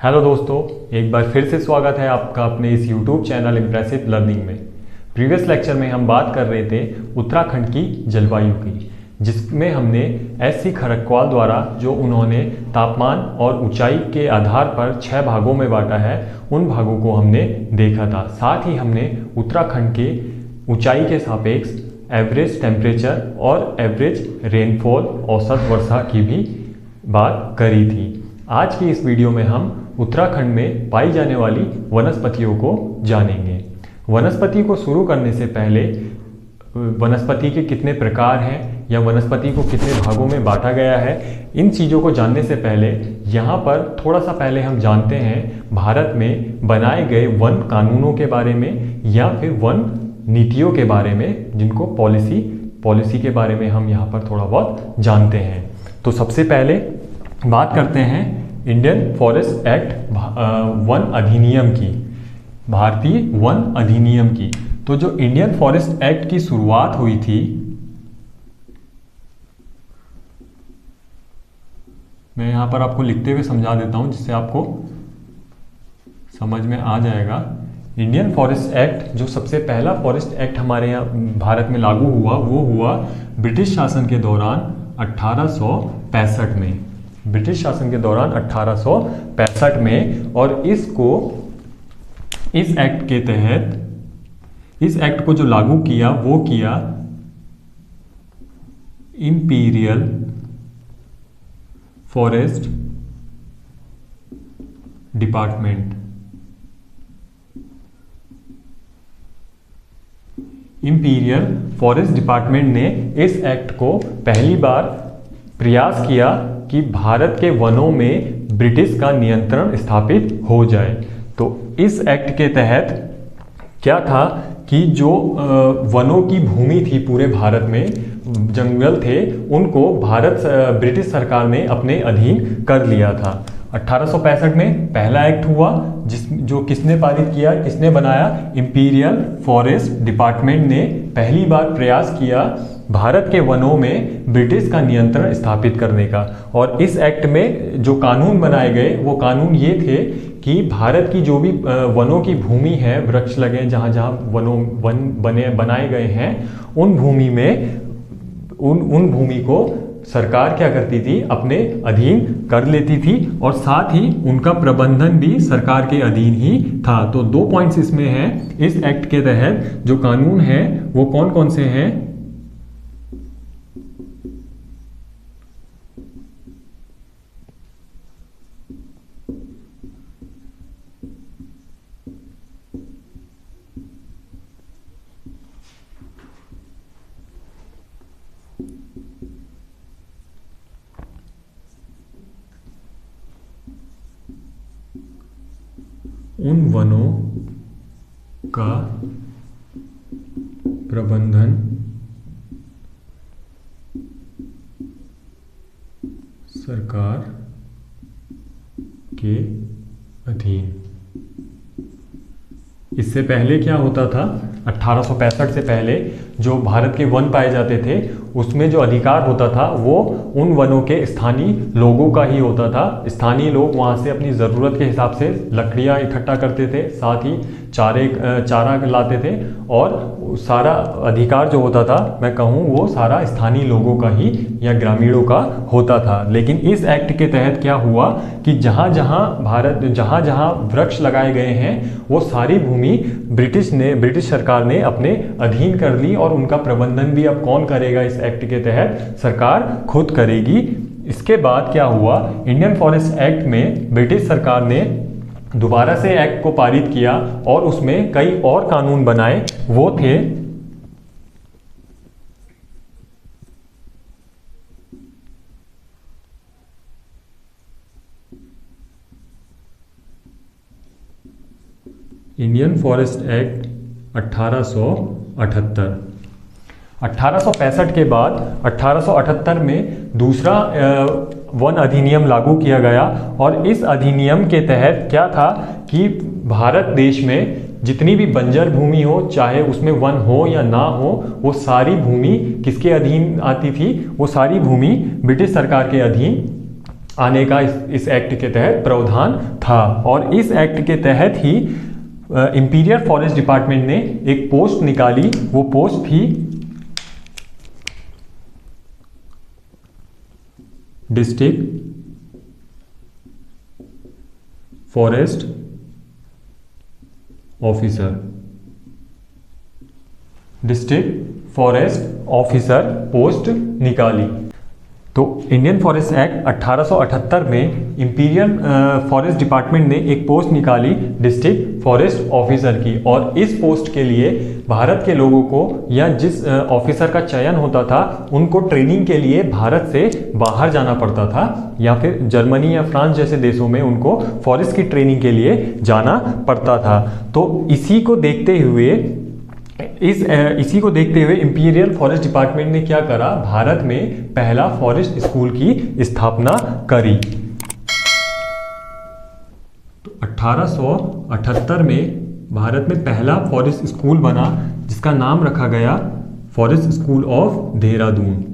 Hello दोस्तों, एक बार फिर से स्वागत है आपका अपने इस YouTube चैनल इम्प्रेसिव लर्निंग में। प्रीवियस लेक्चर में हम बात कर रहे थे उत्तराखंड की जलवायु की, जिसमें हमने एस.सी. खरक्वाल द्वारा जो उन्होंने तापमान और ऊंचाई के आधार पर 6 भागों में बांटा है, उन भागों को हमने देखा था। साथ ही हमने उत्तराखंड के ऊंचाई के सापेक्ष एवरेज टेम्परेचर और एवरेज रेनफॉल औसत वर्षा की भी बात करी थी। आज की इस वीडियो में हम उत्तराखंड में पाई जाने वाली वनस्पतियों को जानेंगे। वनस्पति को शुरू करने से पहले वनस्पति के कितने प्रकार हैं या वनस्पति को कितने भागों में बांटा गया है, इन चीज़ों को जानने से पहले यहाँ पर थोड़ा सा पहले हम जानते हैं भारत में बनाए गए वन कानूनों के बारे में या फिर वन नीतियों के बारे में, जिनको पॉलिसी के बारे में हम यहाँ पर थोड़ा बहुत जानते हैं। तो सबसे पहले बात करते हैं इंडियन फॉरेस्ट एक्ट वन अधिनियम की, भारतीय वन अधिनियम की। तो जो इंडियन फॉरेस्ट एक्ट की शुरुआत हुई थी, मैं यहां पर आपको लिखते हुए समझा देता हूं जिससे आपको समझ में आ जाएगा। इंडियन फॉरेस्ट एक्ट, जो सबसे पहला फॉरेस्ट एक्ट हमारे यहाँ भारत में लागू हुआ, वो हुआ ब्रिटिश शासन के दौरान 1865 में। ब्रिटिश शासन के दौरान 1865 में। और इस एक्ट के तहत, इस एक्ट को जो लागू किया वो किया imperial forest department. Imperial forest department ने इस एक्ट को पहली बार प्रयास किया कि भारत के वनों में ब्रिटिश का नियंत्रण स्थापित हो जाए। तो इस एक्ट के तहत क्या था कि जो वनों की भूमि थी, पूरे भारत में जंगल थे, उनको ब्रिटिश सरकार ने अपने अधीन कर लिया था। 1865 में पहला एक्ट हुआ, जो किसने पारित किया, किसने बनाया? इंपीरियल फॉरेस्ट डिपार्टमेंट ने पहली बार प्रयास किया भारत के वनों में ब्रिटिश का नियंत्रण स्थापित करने का। और इस एक्ट में जो कानून बनाए गए, वो कानून ये थे कि भारत की जो भी वनों की भूमि है, वृक्ष लगे जहाँ जहाँ वन बनाए गए हैं, उन भूमि में उन भूमि को सरकार क्या करती थी, अपने अधीन कर लेती थी, और साथ ही उनका प्रबंधन भी सरकार के अधीन ही था। तो 2 पॉइंट्स इसमें हैं। इस एक्ट के तहत जो कानून है वो कौन कौन से हैं? उन वनों का प्रबंधन सरकार के अधीन। इससे पहले क्या होता था? 1865 से पहले जो भारत के वन पाए जाते थे, उसमें जो अधिकार होता था वो उन वनों के स्थानीय लोगों का ही होता था। स्थानीय लोग वहाँ से अपनी ज़रूरत के हिसाब से लकड़ियाँ इकट्ठा करते थे, साथ ही चारा लाते थे, और सारा अधिकार जो होता था, मैं कहूँ, वो सारा स्थानीय लोगों का ही या ग्रामीणों का होता था। लेकिन इस एक्ट के तहत क्या हुआ कि जहाँ जहाँ वृक्ष लगाए गए हैं, वो सारी भूमि ब्रिटिश सरकार ने अपने अधीन कर ली, और उनका प्रबंधन भी अब कौन करेगा? इस एक्ट के तहत सरकार खुद करेगी। इसके बाद क्या हुआ? इंडियन फॉरेस्ट एक्ट में ब्रिटिश सरकार ने दोबारा से एक्ट को पारित किया, और उसमें कई और कानून बनाए। वो थे इंडियन फॉरेस्ट एक्ट 1878। 1865 के बाद 1878 में दूसरा वन अधिनियम लागू किया गया, और इस अधिनियम के तहत क्या था कि भारत देश में जितनी भी बंजर भूमि हो, चाहे उसमें वन हो या ना हो, वो सारी भूमि किसके अधीन आती थी? वो सारी भूमि ब्रिटिश सरकार के अधीन आने का इस एक्ट के तहत प्रावधान था। और इस एक्ट के तहत ही इंपीरियल फॉरेस्ट डिपार्टमेंट ने एक पोस्ट निकाली, वो पोस्ट थी district forest officer. District forest officer post निकाली। तो इंडियन फॉरेस्ट एक्ट 1878 में इंपीरियल फॉरेस्ट डिपार्टमेंट ने एक पोस्ट निकाली डिस्ट्रिक्ट फॉरेस्ट ऑफिसर की, और इस पोस्ट के लिए भारत के लोगों को या जिस ऑफिसर का चयन होता था उनको ट्रेनिंग के लिए भारत से बाहर जाना पड़ता था, या फिर जर्मनी या फ्रांस जैसे देशों में उनको फॉरेस्ट की ट्रेनिंग के लिए जाना पड़ता था। तो इसी को देखते हुए इंपीरियल फॉरेस्ट डिपार्टमेंट ने क्या करा, भारत में पहला फॉरेस्ट स्कूल की स्थापना करी। तो 1878 में भारत में पहला फॉरेस्ट स्कूल बना, जिसका नाम रखा गया forest school of Dehradun.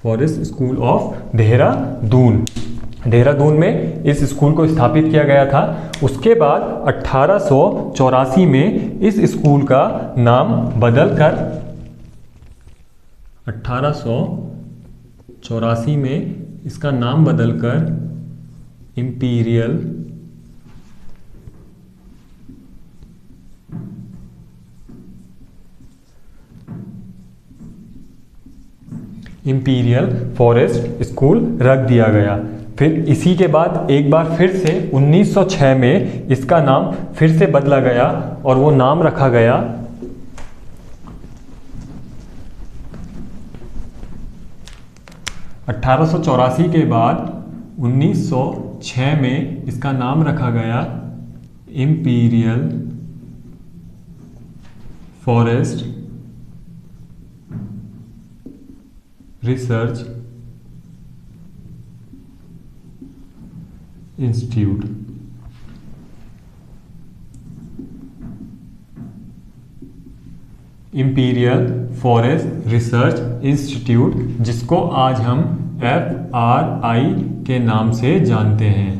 Forest school of Dehradun. Dehradun में इस स्कूल को स्थापित किया गया था। उसके बाद 1884 में इस स्कूल का नाम बदलकर 1884 में इसका नाम बदलकर इंपीरियल फॉरेस्ट स्कूल रख दिया गया। फिर इसी के बाद एक बार फिर से 1906 में इसका नाम फिर से बदला गया, और वो नाम रखा गया 1884 के बाद 1906 में इसका नाम रखा गया imperial forest research institute. Imperial forest research institute, जिसको आज हम FRI के नाम से जानते हैं।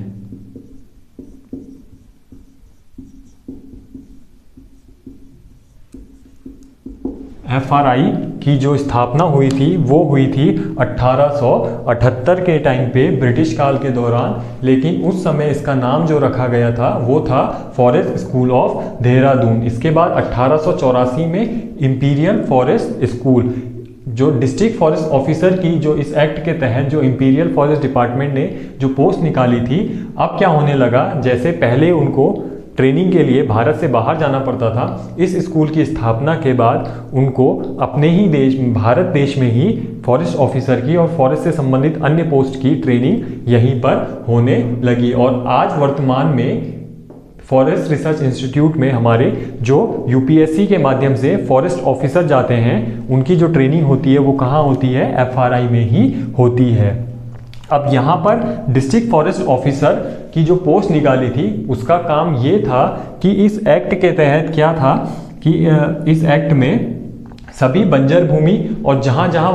FRI की जो स्थापना हुई थी वो हुई थी 1878 के टाइम पे ब्रिटिश काल के दौरान, लेकिन उस समय इसका नाम जो रखा गया था वो था फॉरेस्ट स्कूल ऑफ देहरादून। इसके बाद 1884 में इंपीरियल फॉरेस्ट स्कूल, जो डिस्ट्रिक्ट फॉरेस्ट ऑफिसर की जो इस एक्ट के तहत जो इंपीरियल फॉरेस्ट डिपार्टमेंट ने जो पोस्ट निकाली थी, अब क्या होने लगा, जैसे पहले उनको ट्रेनिंग के लिए भारत से बाहर जाना पड़ता था, इस स्कूल की स्थापना के बाद उनको अपने ही देश भारत देश में ही फॉरेस्ट ऑफिसर की और फॉरेस्ट से संबंधित अन्य पोस्ट की ट्रेनिंग यहीं पर होने लगी। और आज वर्तमान में फॉरेस्ट रिसर्च इंस्टीट्यूट में हमारे जो UPSC के माध्यम से फॉरेस्ट ऑफिसर जाते हैं, उनकी जो ट्रेनिंग होती है वो कहाँ होती है, FRI में ही होती है। अब यहाँ पर डिस्ट्रिक्ट फॉरेस्ट ऑफिसर की जो पोस्ट निकाली थी उसका काम ये था कि इस एक्ट के तहत क्या था कि इस एक्ट में सभी बंजर भूमि और जहाँ जहाँ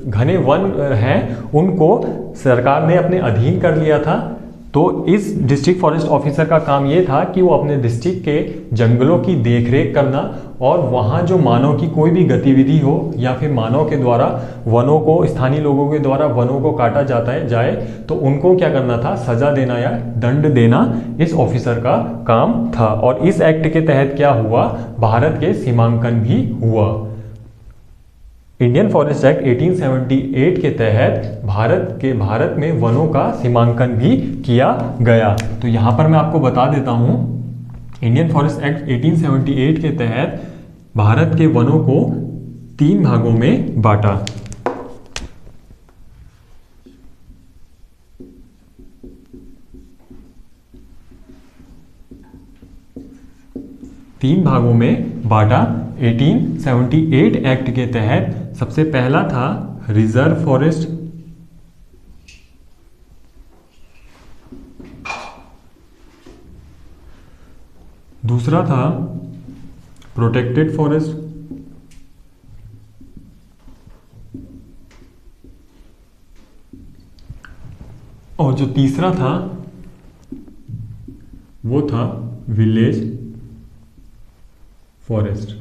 घने वन हैं उनको सरकार ने अपने अधीन कर लिया था। तो इस डिस्ट्रिक्ट फॉरेस्ट ऑफिसर का काम ये था कि वो अपने डिस्ट्रिक्ट के जंगलों की देखरेख करना, और वहाँ जो मानव की कोई भी गतिविधि हो या फिर मानव के द्वारा वनों को, स्थानीय लोगों के द्वारा वनों को काटा जाए तो उनको क्या करना था, सजा देना या दंड देना इस ऑफिसर का काम था। और इस एक्ट के तहत क्या हुआ, भारत के सीमांकन भी हुआ। इंडियन फॉरेस्ट एक्ट 1878 के तहत भारत में वनों का सीमांकन भी किया गया। तो यहाँ पर मैं आपको बता देता हूँ, इंडियन फॉरेस्ट एक्ट 1878 के तहत भारत के वनों को 3 भागों में बांटा। तीन भागों में बांटा 1878 एक्ट के तहत। सबसे पहला था रिजर्व फॉरेस्ट, दूसरा था प्रोटेक्टेड फॉरेस्ट, और जो तीसरा था वो था village forest.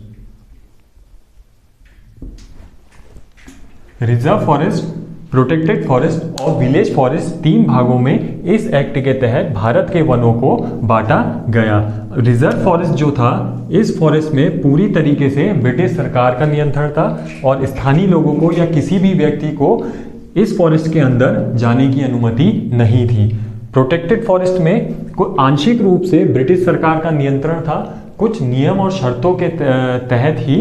Reserve forest, protected forest और विलेज फॉरेस्ट 3 भागों में इस एक्ट के तहत भारत के वनों को बांटा गया। रिजर्व फॉरेस्ट जो था, इस फॉरेस्ट में पूरी तरीके से ब्रिटिश सरकार का नियंत्रण था और स्थानीय लोगों को या किसी भी व्यक्ति को इस फॉरेस्ट के अंदर जाने की अनुमति नहीं थी। प्रोटेक्टेड फॉरेस्ट में आंशिक रूप से ब्रिटिश सरकार का नियंत्रण था। कुछ नियम और शर्तों के तहत ही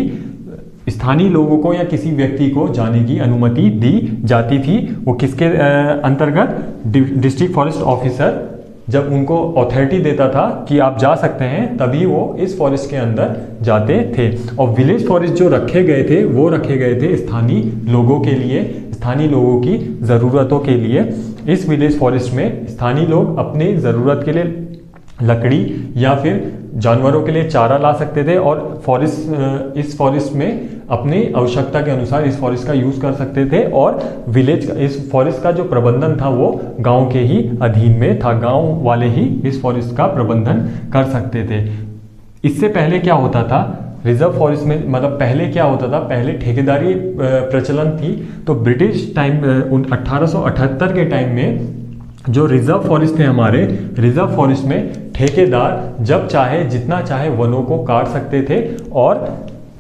स्थानीय लोगों को या किसी व्यक्ति को जाने की अनुमति दी जाती थी। वो किसके अंतर्गत? डिस्ट्रिक्ट फॉरेस्ट ऑफिसर जब उनको अथॉरिटी देता था कि आप जा सकते हैं, तभी वो इस फॉरेस्ट के अंदर जाते थे। और विलेज फॉरेस्ट जो रखे गए थे वो रखे गए थे स्थानीय लोगों के लिए, स्थानीय लोगों की ज़रूरतों के लिए। इस विलेज फॉरेस्ट में स्थानीय लोग अपनी ज़रूरत के लिए लकड़ी या फिर जानवरों के लिए चारा ला सकते थे और इस फॉरेस्ट में अपनी आवश्यकता के अनुसार इस फॉरेस्ट का यूज़ कर सकते थे। और इस फॉरेस्ट का जो प्रबंधन था वो गांव के ही अधीन में था, गांव वाले ही इस फॉरेस्ट का प्रबंधन कर सकते थे। इससे पहले क्या होता था रिजर्व फॉरेस्ट में, मतलब पहले क्या होता था, पहले ठेकेदारी प्रचलन थी। तो ब्रिटिश टाइम 1878 के टाइम में जो रिजर्व फॉरेस्ट थे हमारे, रिजर्व फॉरेस्ट में ठेकेदार जब चाहे जितना चाहे वनों को काट सकते थे और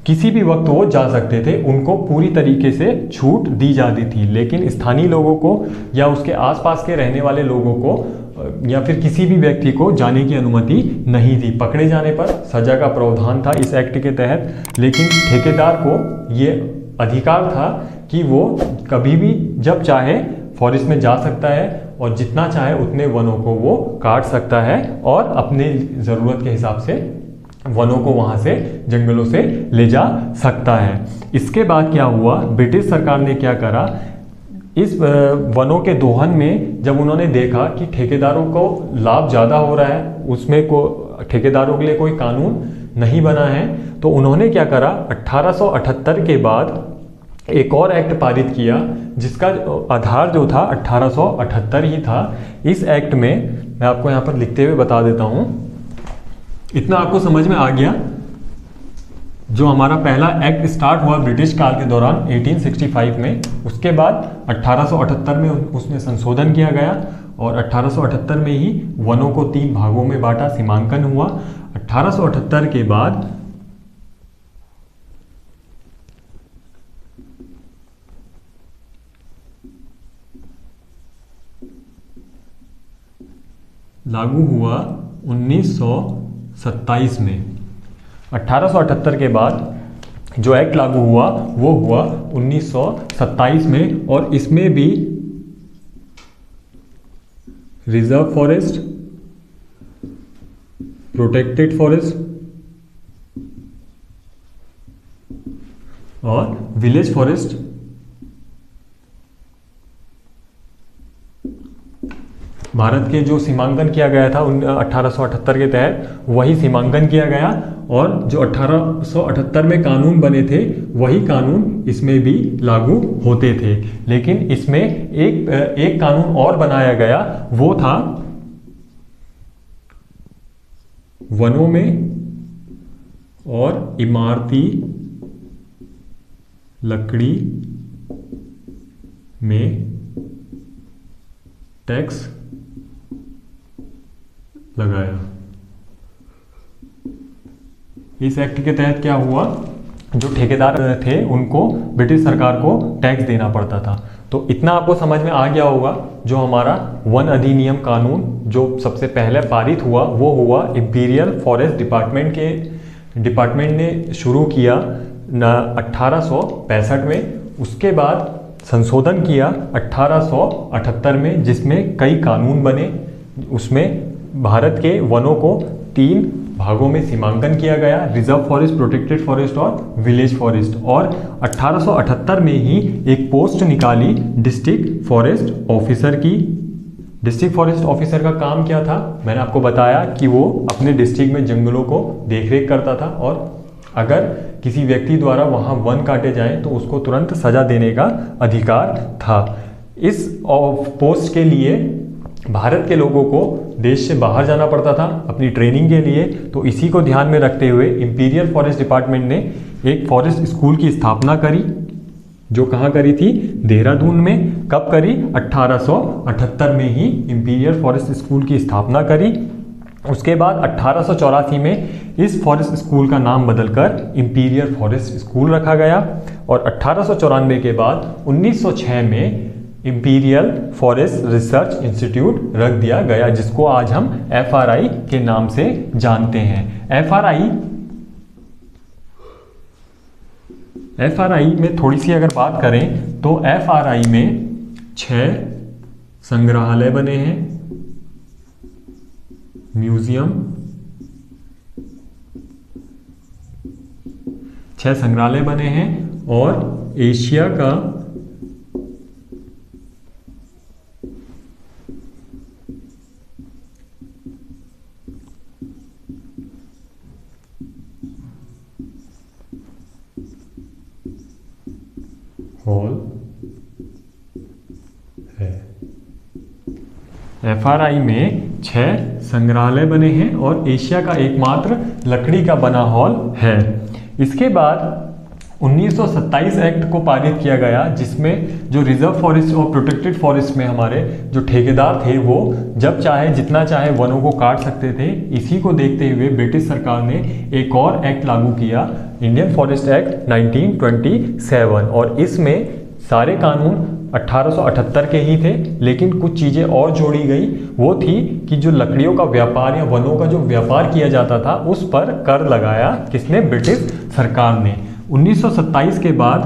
किसी भी वक्त वो जा सकते थे। उनको पूरी तरीके से छूट दी जाती थी, लेकिन स्थानीय लोगों को या उसके आसपास के रहने वाले लोगों को या फिर किसी भी व्यक्ति को जाने की अनुमति नहीं थी। पकड़े जाने पर सजा का प्रावधान था इस एक्ट के तहत, लेकिन ठेकेदार को ये अधिकार था कि वो कभी भी जब चाहे फॉरेस्ट में जा सकता है और जितना चाहे उतने वनों को वो काट सकता है और अपने ज़रूरत के हिसाब से वनों को वहाँ से, जंगलों से ले जा सकता है। इसके बाद क्या हुआ, ब्रिटिश सरकार ने क्या करा, इस वनों के दोहन में जब उन्होंने देखा कि ठेकेदारों को लाभ ज़्यादा हो रहा है, उसमें ठेकेदारों के लिए कोई कानून नहीं बना है, तो उन्होंने क्या करा, 1878 के बाद एक और एक्ट पारित किया जिसका आधार जो था 1878 ही था। इस एक्ट में मैं आपको यहाँ पर लिखते हुए बता देता हूँ, इतना आपको समझ में आ गया। जो हमारा पहला एक्ट स्टार्ट हुआ ब्रिटिश काल के दौरान 1865 में, उसके बाद 1878 में उसमें संशोधन किया गया और 1878 में ही वनों को 3 भागों में बांटा, सीमांकन हुआ। 1878 के बाद लागू हुआ 1927 में। 1878 के बाद जो एक्ट लागू हुआ वो हुआ 1927 में, और इसमें भी रिजर्व फॉरेस्ट, प्रोटेक्टेड फॉरेस्ट और विलेज फॉरेस्ट भारत के जो सीमांकन किया गया था 1878 के तहत वही सीमांकन किया गया, और जो 1878 में कानून बने थे वही कानून इसमें भी लागू होते थे। लेकिन इसमें एक कानून और बनाया गया, वो था वनों में और इमारती लकड़ी में टैक्स लगाया। इस एक्ट के तहत क्या हुआ, जो ठेकेदार थे उनको ब्रिटिश सरकार को टैक्स देना पड़ता था। तो इतना आपको समझ में आ गया होगा। जो हमारा वन अधिनियम कानून जो सबसे पहले पारित हुआ वो हुआ इंपीरियल फॉरेस्ट डिपार्टमेंट ने शुरू किया 1865 में। उसके बाद संशोधन किया 1878 में, जिसमें कई कानून बने। उसमें भारत के वनों को 3 भागों में सीमांकन किया गया, रिजर्व फॉरेस्ट, प्रोटेक्टेड फॉरेस्ट और विलेज फॉरेस्ट। और 1878 में ही एक पोस्ट निकाली डिस्ट्रिक्ट फॉरेस्ट ऑफिसर की। डिस्ट्रिक्ट फॉरेस्ट ऑफिसर का काम क्या था, मैंने आपको बताया कि वो अपने डिस्ट्रिक्ट में जंगलों को देखरेख करता था और अगर किसी व्यक्ति द्वारा वहाँ वन काटे जाएं तो उसको तुरंत सजा देने का अधिकार था। इस पोस्ट के लिए भारत के लोगों को देश से बाहर जाना पड़ता था अपनी ट्रेनिंग के लिए। तो इसी को ध्यान में रखते हुए इंपीरियल फॉरेस्ट डिपार्टमेंट ने एक फॉरेस्ट स्कूल की स्थापना करी, जो कहाँ करी थी? देहरादून में। कब करी? 1878 में ही इंपीरियल फॉरेस्ट स्कूल की स्थापना करी। उसके बाद 1884 में इस फॉरेस्ट स्कूल का नाम बदलकर इंपीरियल फॉरेस्ट स्कूल रखा गया और 1894 के बाद 1906 में इंपीरियल फॉरेस्ट रिसर्च इंस्टीट्यूट रख दिया गया, जिसको आज हम FRI के नाम से जानते हैं। FRI में थोड़ी सी अगर बात करें तो FRI में 6 संग्रहालय बने हैं, म्यूजियम, 6 संग्रहालय बने हैं और एशिया का हॉल है। FRI में 6 संग्रहालय बने हैं और एशिया का एकमात्र लकड़ी का बना हॉल है। इसके बाद 1927 एक्ट को पारित किया गया, जिसमें जो रिजर्व फॉरेस्ट और प्रोटेक्टेड फॉरेस्ट में हमारे जो ठेकेदार थे वो जब चाहे जितना चाहे वनों को काट सकते थे। इसी को देखते हुए ब्रिटिश सरकार ने एक और एक्ट लागू किया, इंडियन फॉरेस्ट एक्ट 1927, और इसमें सारे कानून 1878 के ही थे, लेकिन कुछ चीज़ें और जोड़ी गई। वो थी कि जो लकड़ियों का व्यापार या वनों का जो व्यापार किया जाता था उस पर कर लगाया किसने? ब्रिटिश सरकार ने। 1927 के बाद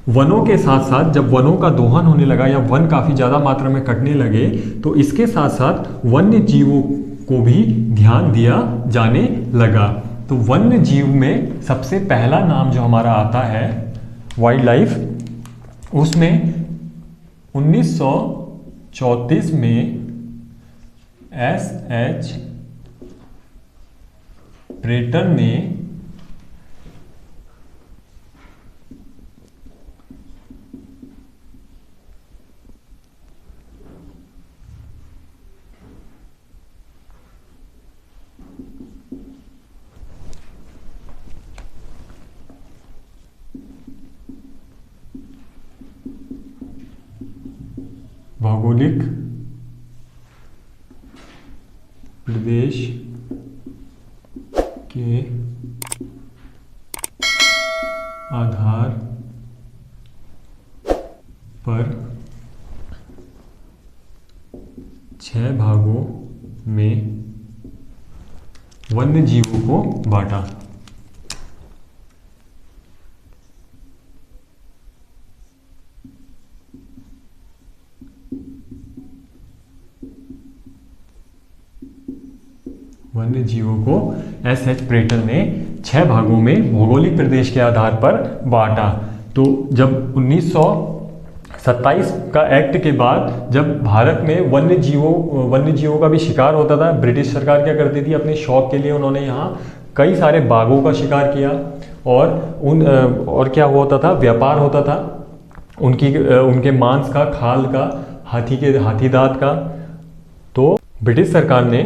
वनों के साथ साथ जब वनों का दोहन होने लगा या वन काफ़ी ज़्यादा मात्रा में कटने लगे, तो इसके साथ साथ वन्य जीवों को भी ध्यान दिया जाने लगा। तो वन्य जीव में सबसे पहला नाम जो हमारा आता है वाइल्ड लाइफ, उसमें 1934 में SH प्रेटर ने भौगोलिक प्रदेश के आधार पर 6 भागों में वन्य जीवों को बांटा। वन्य जीवों को SH प्रेटर ने 6 भागों में भौगोलिक प्रदेश के आधार पर बांटा। तो जब 1927 का एक्ट के बाद जब भारत में वन्य जीवों का भी शिकार होता था, ब्रिटिश सरकार क्या करती थी? अपने शौक के लिए उन्होंने यहाँ कई सारे बाघों का शिकार किया और क्या होता था? व्यापार होता था उनके मांस का, खाल का, हाथी दांत का। तो ब्रिटिश सरकार ने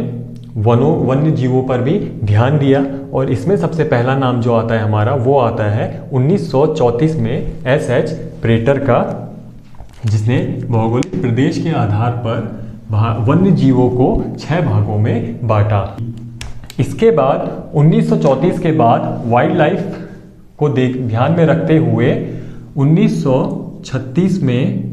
वन्य जीवों पर भी ध्यान दिया और इसमें सबसे पहला नाम जो आता है हमारा वो आता है 1934 में SH प्रेटर का, जिसने भौगोलिक प्रदेश के आधार पर वन्य जीवों को 6 भागों में बांटा। इसके बाद 1934 के बाद वाइल्ड लाइफ को ध्यान में रखते हुए 1936 में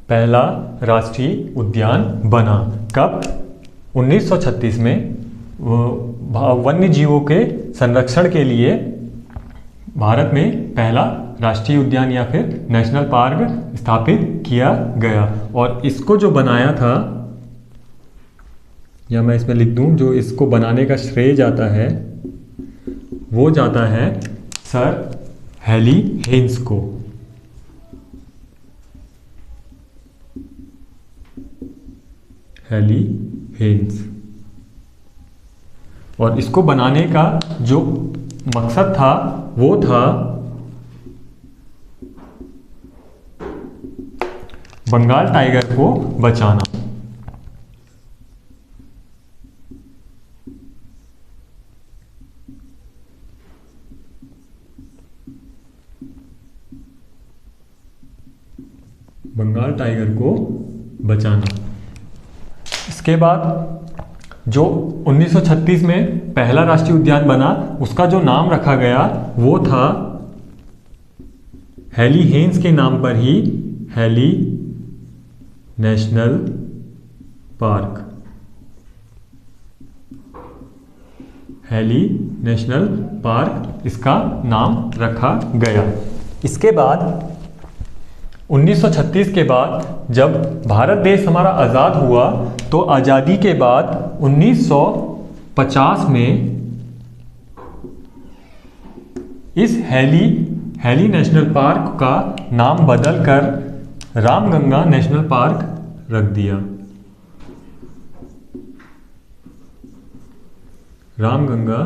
पहला राष्ट्रीय उद्यान बना। कब? 1936 में वन्य जीवों के संरक्षण के लिए भारत में पहला राष्ट्रीय उद्यान या फिर नेशनल पार्क स्थापित किया गया। और इसको जो बनाया था या मैं इसमें लिख दूं, जो इसको बनाने का श्रेय जाता है वो जाता है सर हेली हेन्स को। हेली हेन्स। और इसको बनाने का जो मकसद था वो था बंगाल टाइगर को बचाना। बंगाल टाइगर को बचाना। इसके बाद जो 1936 में पहला राष्ट्रीय उद्यान बना, उसका जो नाम रखा गया वो था हेली हेन्स के नाम पर ही Hailey National Park. Hailey National Park इसका नाम रखा गया। इसके बाद 1936 के बाद जब भारत देश हमारा आज़ाद हुआ, तो आज़ादी के बाद 1950 में इस हेली नेशनल पार्क का नाम बदलकर रामगंगा नेशनल पार्क रख दिया। Ramganga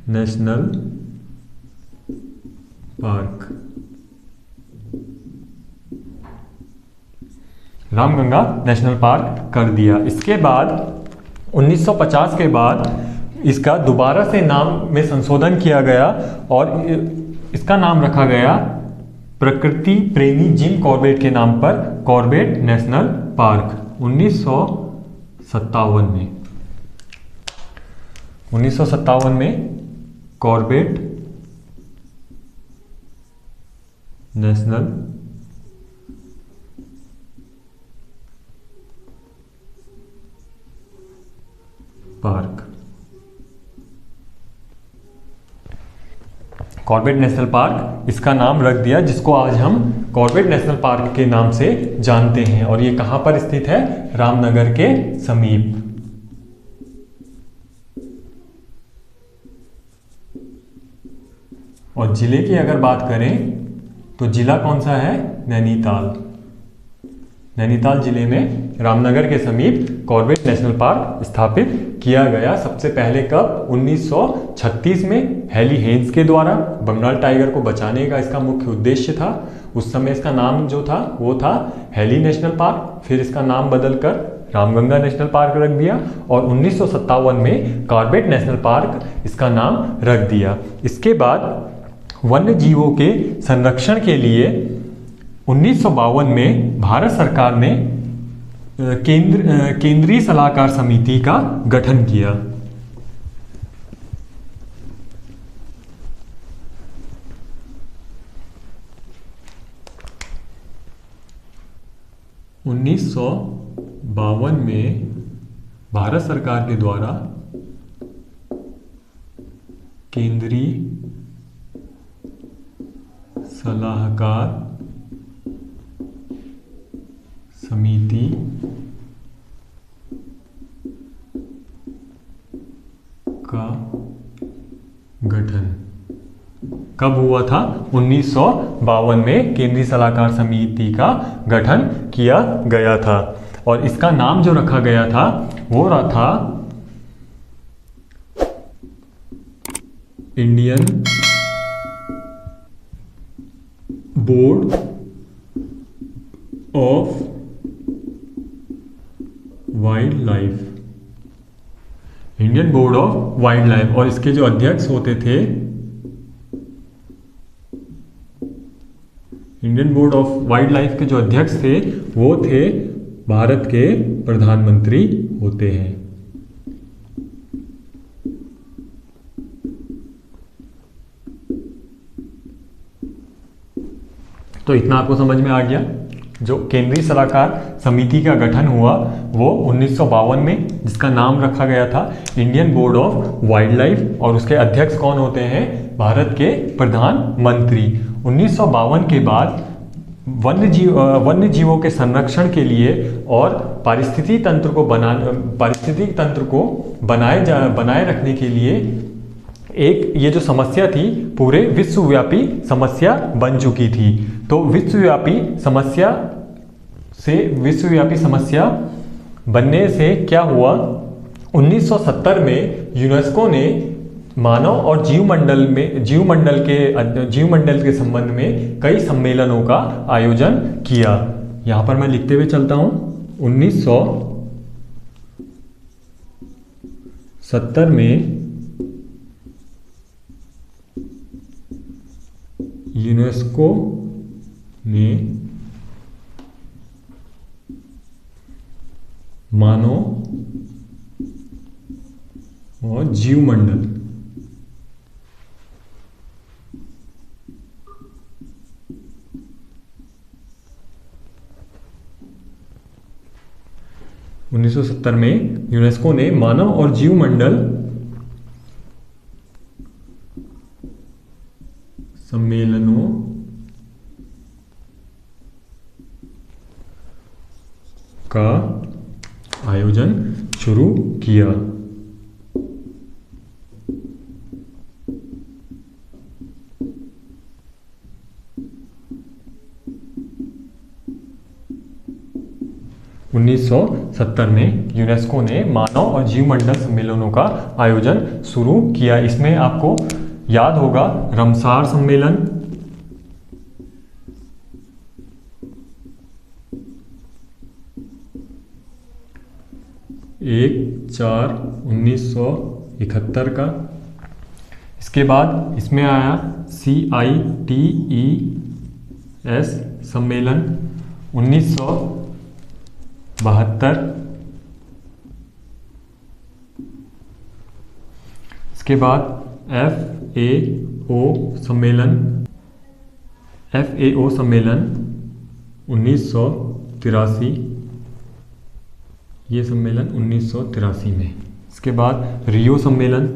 national park. Ramganga national park कर दिया। इसके बाद 1950 के बाद इसका दोबारा से नाम में संशोधन किया गया और इसका नाम रखा गया प्रकृति प्रेमी जिम कॉर्बेट के नाम पर कॉर्बेट नेशनल पार्क 1957 में। 1957 में Corbett national park. Corbett national Park इसका नाम रख दिया, जिसको आज हम कॉर्बेट नेशनल पार्क के नाम से जानते हैं। और ये कहां पर स्थित है? रामनगर के समीप। और जिले की अगर बात करें तो जिला कौन सा है? नैनीताल। नैनीताल जिले में रामनगर के समीप कॉर्बेट नेशनल पार्क स्थापित किया गया। सबसे पहले कब? 1936 में हेली हेन्स के द्वारा। बंगाल टाइगर को बचाने का इसका मुख्य उद्देश्य था। उस समय इसका नाम जो था वो था हेली नेशनल पार्क। फिर इसका नाम बदलकर रामगंगा नेशनल पार्क रख दिया और 1957 में कॉर्बेट नेशनल पार्क इसका नाम रख दिया। इसके बाद वन्य जीवों के संरक्षण के लिए 1952 में भारत सरकार ने केंद्रीय सलाहकार समिति का गठन किया। उन्नीस सौ बावन में भारत सरकार के द्वारा केंद्रीय सलाहकार समिति का गठन कब हुआ था? 1952 में केंद्रीय सलाहकार समिति का गठन किया गया था। और इसका नाम जो रखा गया था वो रहा था Indian board of wild life. Indian board of wild life. और इसके जो अध्यक्ष होते थे, Indian board of wild life के जो अध्यक्ष थे वो थे भारत के प्रधानमंत्री होते हैं। तो इतना आपको समझ में आ गया। जो केंद्रीय सलाहकार समिति का गठन हुआ वो 1952 में, जिसका नाम रखा गया था Indian board of wild life. और उसके अध्यक्ष कौन होते हैं? भारत के प्रधानमंत्री। 1952 के बाद वन्य जीवों के संरक्षण के लिए और पारिस्थितिक तंत्र को बनाए रखने के लिए एक ये जो समस्या थी पूरे विश्वव्यापी समस्या बन चुकी थी। तो विश्वव्यापी समस्या बनने से क्या हुआ, 1970 में यूनेस्को ने मानव और जीवमंडल के संबंध में कई सम्मेलनों का आयोजन किया। यहाँ पर मैं लिखते हुए चलता हूँ, 1970 में यूनेस्को ने मानव और जीवमंडल में यूनेस्को ने मानव और जीवमंडल सम्मेलनों का आयोजन शुरू किया। उन्नीस सौ 1970 में यूनेस्को ने मानव और जीवमंडल सम्मेलनों का आयोजन शुरू किया। इसमें आपको याद होगा रमसार सम्मेलन, एक 4/1971 का। इसके बाद इसमें आया CITES सम्मेलन 1972। इसके बाद FAO सम्मेलन 1983, ये सम्मेलन 1983 में। इसके बाद रियो सम्मेलन,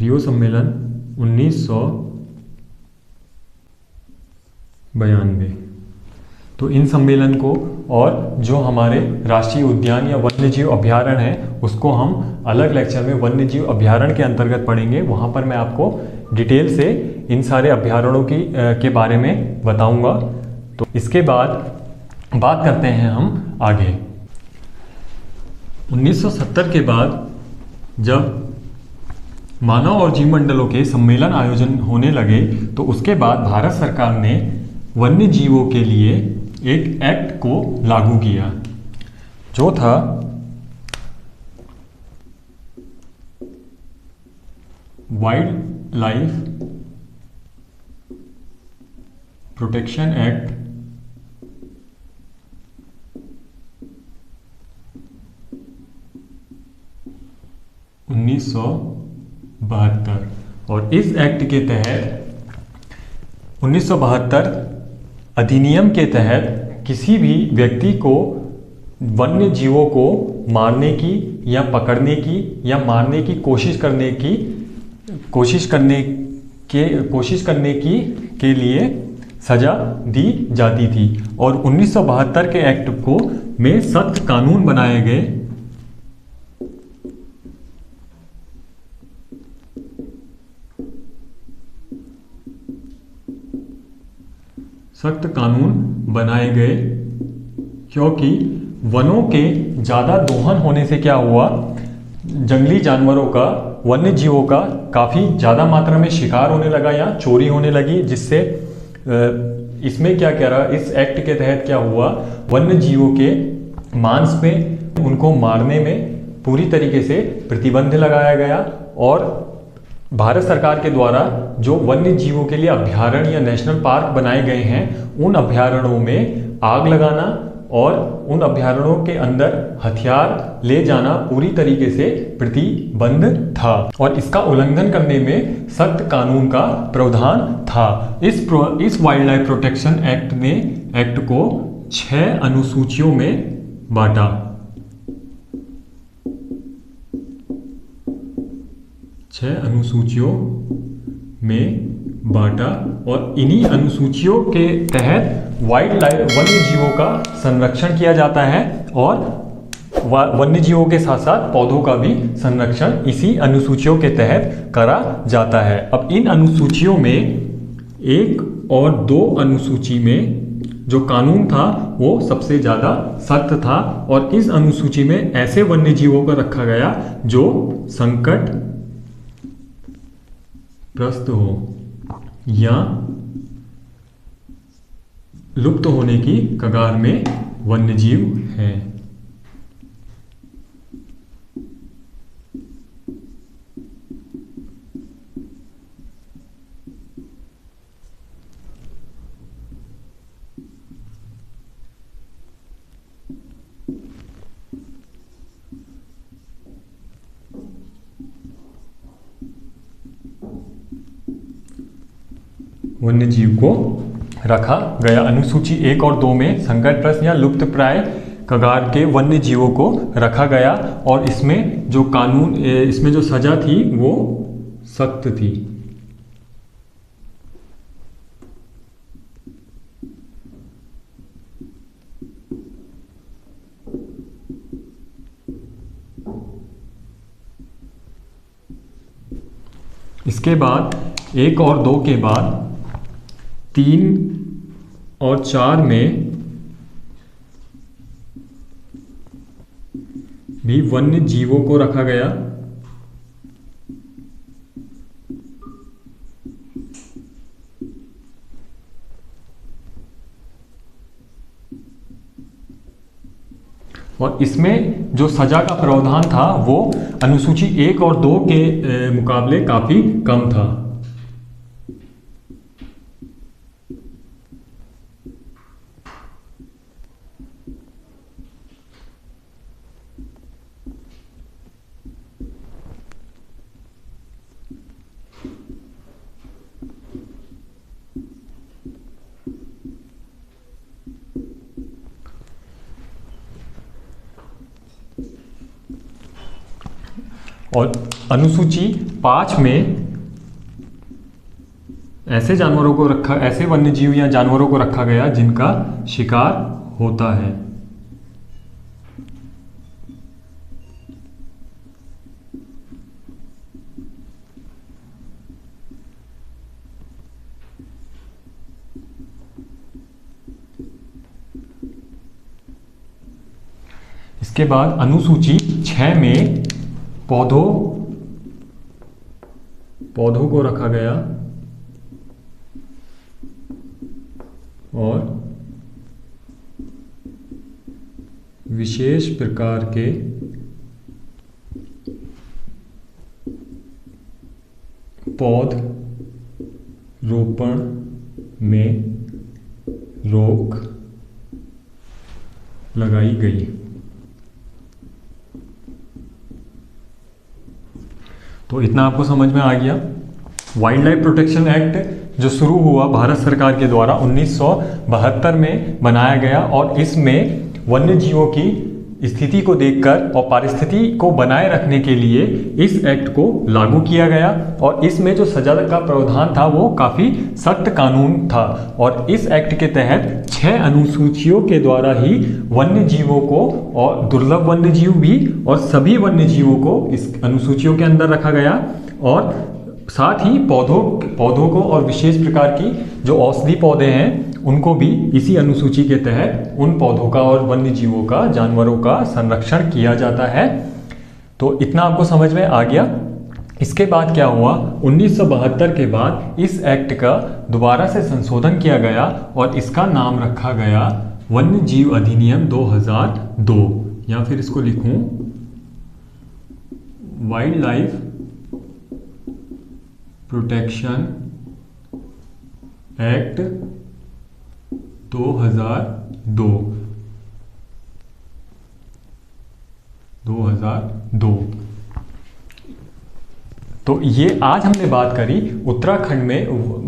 रियो सम्मेलन 1992। तो इन सम्मेलन को और जो हमारे राष्ट्रीय उद्यान या वन्यजीव अभयारण्य है उसको हम अलग लेक्चर में वन्यजीव अभयारण्य के अंतर्गत पढ़ेंगे। वहाँ पर मैं आपको डिटेल से इन सारे अभयारण्यों के बारे में बताऊंगा। तो इसके बाद बात करते हैं हम आगे। 1970 के बाद जब मानव और जीवमंडलों के सम्मेलन आयोजन होने लगे तो उसके बाद भारत सरकार ने वन्य जीवों के लिए एक एक्ट को लागू किया जो था वाइल्ड लाइफ प्रोटेक्शन एक्ट 1972। और इस एक्ट के तहत 1972 अधिनियम के तहत किसी भी व्यक्ति को वन्य जीवों को मारने की या पकड़ने की या मारने की कोशिश करने के लिए सजा दी जाती थी। और 1972 के एक्ट को में सख्त कानून बनाए गए। सख्त कानून बनाए गए क्योंकि वनों के ज़्यादा दोहन होने से क्या हुआ, जंगली जानवरों का, वन्य जीवों का काफ़ी ज़्यादा मात्रा में शिकार होने लगा या चोरी होने लगी। जिससे इसमें क्या कह रहा, इस एक्ट के तहत क्या हुआ, वन्य जीवों के मांस पे उनको मारने में पूरी तरीके से प्रतिबंध लगाया गया। और भारत सरकार के द्वारा जो वन्य जीवों के लिए अभयारण्य या नेशनल पार्क बनाए गए हैं उन अभयारण्यों में आग लगाना और उन अभयारण्यों के अंदर हथियार ले जाना पूरी तरीके से प्रतिबंध था। और इसका उल्लंघन करने में सख्त कानून का प्रावधान था। इस वाइल्ड लाइफ प्रोटेक्शन एक्ट ने एक्ट को 6 अनुसूचियों में बांटा। 6 अनुसूचियों में बांटा और इन्हीं अनुसूचियों के तहत वाइल्ड लाइफ वन्य जीवों का संरक्षण किया जाता है और वन्य जीवों के साथ साथ पौधों का भी संरक्षण इसी अनुसूचियों के तहत करा जाता है। अब इन अनुसूचियों में 1 और 2 अनुसूची में जो कानून था वो सबसे ज़्यादा सख्त था और इस अनुसूची में ऐसे वन्य जीवों को रखा गया जो संकट ग्रस्त हो या लुप्त होने की कगार में वन्य जीव हैं। वन्य जीव को रखा गया। अनुसूची 1 और 2 में संकटग्रस्त या लुप्तप्राय कगार के वन्य जीवों को रखा गया और इसमें जो कानून, इसमें जो सजा थी वो सख्त थी। इसके बाद 1 और 2 के बाद 3 और 4 में भी वन्य जीवों को रखा गया। और इसमें जो सजा का प्रावधान था वो अनुसूची 1 और 2 के मुकाबले काफी कम था। और अनुसूची 5 में ऐसे जानवरों को रखा, ऐसे वन्यजीव या जानवरों को रखा गया जिनका शिकार होता है। इसके बाद अनुसूची 6 में पौधों को रखा गया और विशेष प्रकार के पौध रोपण में रोक लगाई गई। तो इतना आपको समझ में आ गया। वाइल्ड लाइफ प्रोटेक्शन एक्ट जो शुरू हुआ भारत सरकार के द्वारा 1972 में बनाया गया और इसमें वन्य जीवों की स्थिति को देखकर और पारिस्थिति को बनाए रखने के लिए इस एक्ट को लागू किया गया और इसमें जो सजा का प्रावधान था वो काफ़ी सख्त कानून था और इस एक्ट के तहत 6 अनुसूचियों के द्वारा ही वन्य जीवों को और दुर्लभ वन्य जीव भी और सभी वन्य जीवों को इस अनुसूचियों के अंदर रखा गया और साथ ही पौधों को और विशेष प्रकार की जो औषधि पौधे हैं उनको भी इसी अनुसूची के तहत उन पौधों का और वन्य जीवों का, जानवरों का संरक्षण किया जाता है। तो इतना आपको समझ में आ गया। इसके बाद क्या हुआ, 1972 के बाद इस एक्ट का दोबारा से संशोधन किया गया और इसका नाम रखा गया वन्य जीव अधिनियम 2002 या फिर इसको लिखूं वाइल्ड लाइफ प्रोटेक्शन एक्ट 2002। तो ये आज हमने बात करी उत्तराखंड में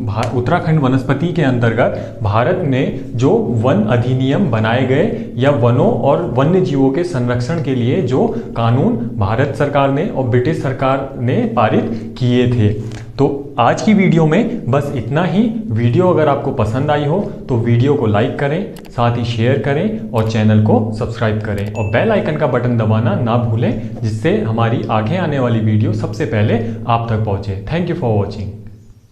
उत्तराखंड वनस्पति के अंतर्गत भारत में जो वन अधिनियम बनाए गए या वनों और वन्य जीवों के संरक्षण के लिए जो कानून भारत सरकार ने और ब्रिटिश सरकार ने पारित किए थे। तो आज की वीडियो में बस इतना ही। वीडियो अगर आपको पसंद आई हो तो वीडियो को लाइक करें, साथ ही शेयर करें और चैनल को सब्सक्राइब करें और बेल आइकन का बटन दबाना ना भूलें, जिससे हमारी आगे आने वाली वीडियो सबसे पहले आप तक पहुंचे। Thank you for watching.